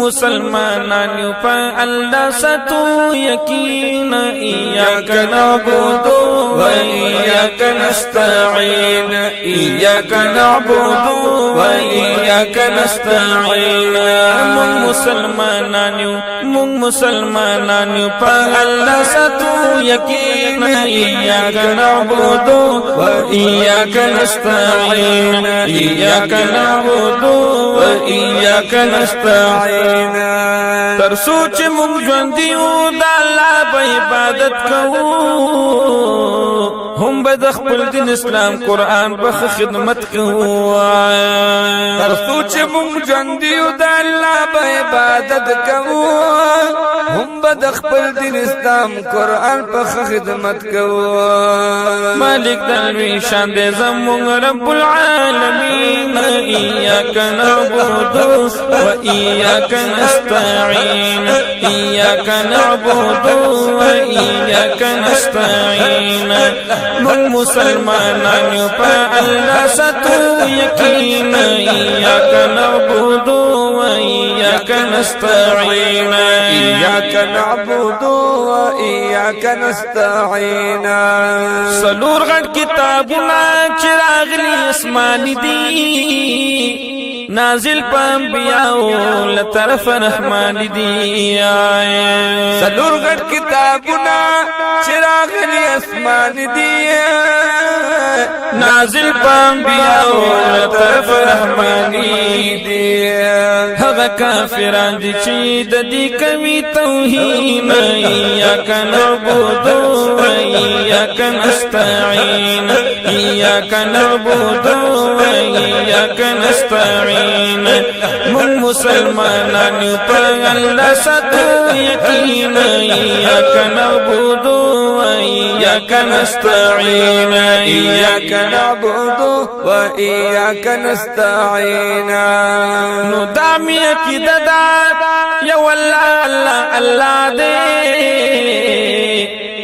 مسلمانان یو په الله ستو یقین ایاک نعبد و ایاک نستعین ایاک نعبد و ایاک نستعین مسلمانان یو په الله ستو یقین ایاک نعبد و ایاک نستعین ایاک نعبد و ایاک نستعین تر سوچ مونږ ژوند یو د الله په عبادت کوو هم به د خپل دین اسلام قرآن په خدمت کوو تر سوچ مونږ ژوند یو د الله په عبادت کوو هم به د خپل دین اسلام قرآن په خدمت کوو مالک د لوی شان دې زموږ رب العالمین ایاک نعبد و ایاک نستعین ایاک نعبد و ایاک نستعین من مسلمانان یو په الله ستو یقین ایاک نعبد و ایاک نستعین ایاک نعبد و ایاک نستعین سلور غټ کتابونه چې راغلي اسماني دي نازل په انبیاءو له طرف رحمان دي سلور غټ کتابونه چې راغلي اسماني دي نازل په انبیاءو له طرف رحمان دي هغه کافران دي چې د دې کوي توهین ایاک نعبد و ایاک نستعین ایاک نعبد و ایاک نستعین من مسلمانان په الله ستو یقین ایاک نعبد و ایاک نستعین ایاک نعبد و ایاک نستعین نو دامی عقیده دا یو الله دے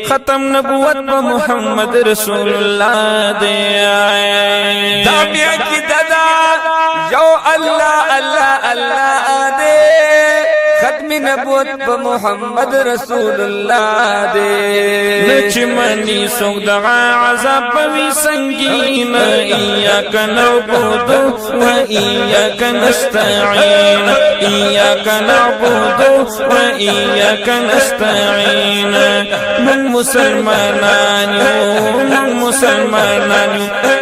ختم نبوت په محمد رسول الله دے دامی عقیده دا یو الله دے ختم نبوت په محمد رسول الله دے نچ منی سوک دغا عذاب پوی سنگین ایاک نعبد و ایاک نستعین ایاک نعبد و ایاک نستعین من مسلمانان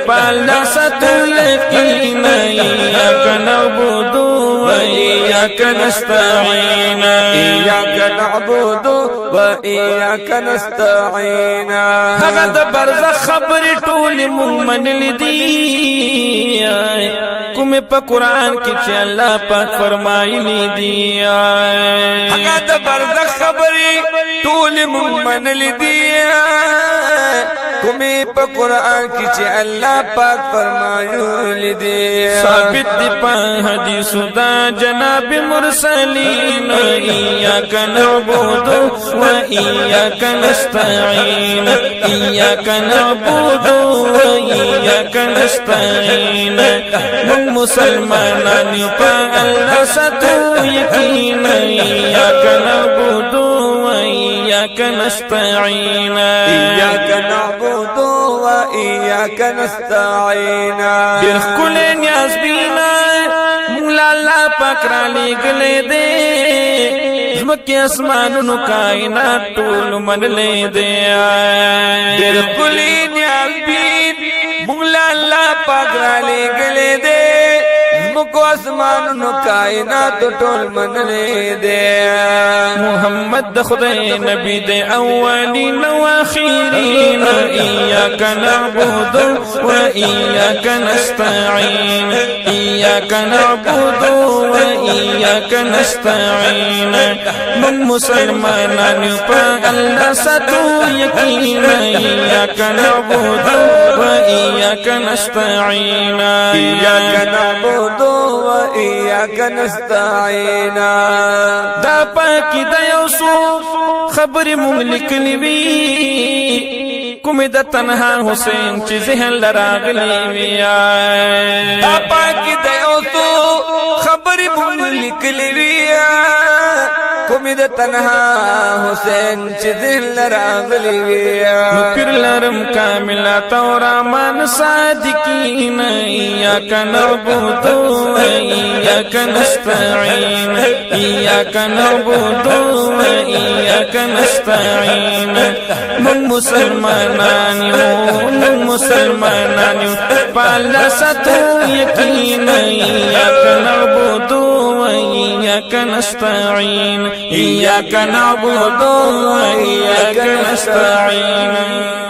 پالا ستو یقین ایاک نعبد و ایاک نستعین ایاک نعبد و ایاک نستعین هغه د برزخ خبرې ټولې مونږ منلې دي کومې په قرآن کې چې الله پاک فرمایلی دي هغه د برزخ خبرې ټولې مونږ منلې دي کومې په قرآن کې چې الله پاک فرمایلی دي ثابت دي په حدیثو دا جناب مرسلین ایاک نعبد و ایاک نستعین ایاک نعبد و ایاک نستعین من مسلمانان په الله ستو یقین ایاک نعبد و ایاک نستعین ایاک نعبد و ایاک نستعین ډېر ښکلی نیاز بینا مولا الله پاک را لېږلی دی زمکې اسمانونو کائنات ټول منلی دی ډېر ښکلی نیاز بین مولا الله پاک را لېږلی دی زمکو اسمانونو کائنات ټول منلی دی محمد د خدای نبی دی اولین و آخرین ایاک نعبد و ایاک نستعین ایاک نعبد و ایاک نستعین من مسلمانان په الله ستو یقین ایاک نعبد و ایاک نستعین ایاک نعبد و ایاک نستعین دا پاکی دا یوسف خبر مونږ لیکلی وی کومې د تنها حسین چې ذهن لراغلی وی دا پاکی دا یوسف خبر مونږ لیکلی وی می د تنها حسین چې دل راغلی وی پیر لرم کاملا تورا من صادقین ایاک نعبد و ایاک نستعین ایاک نعبد و ایاک نستعین من مسلمانان یو پالا ستو یقین ایاک نعبد و ایاک نستعین ایاک نعبد و ایاک نستعین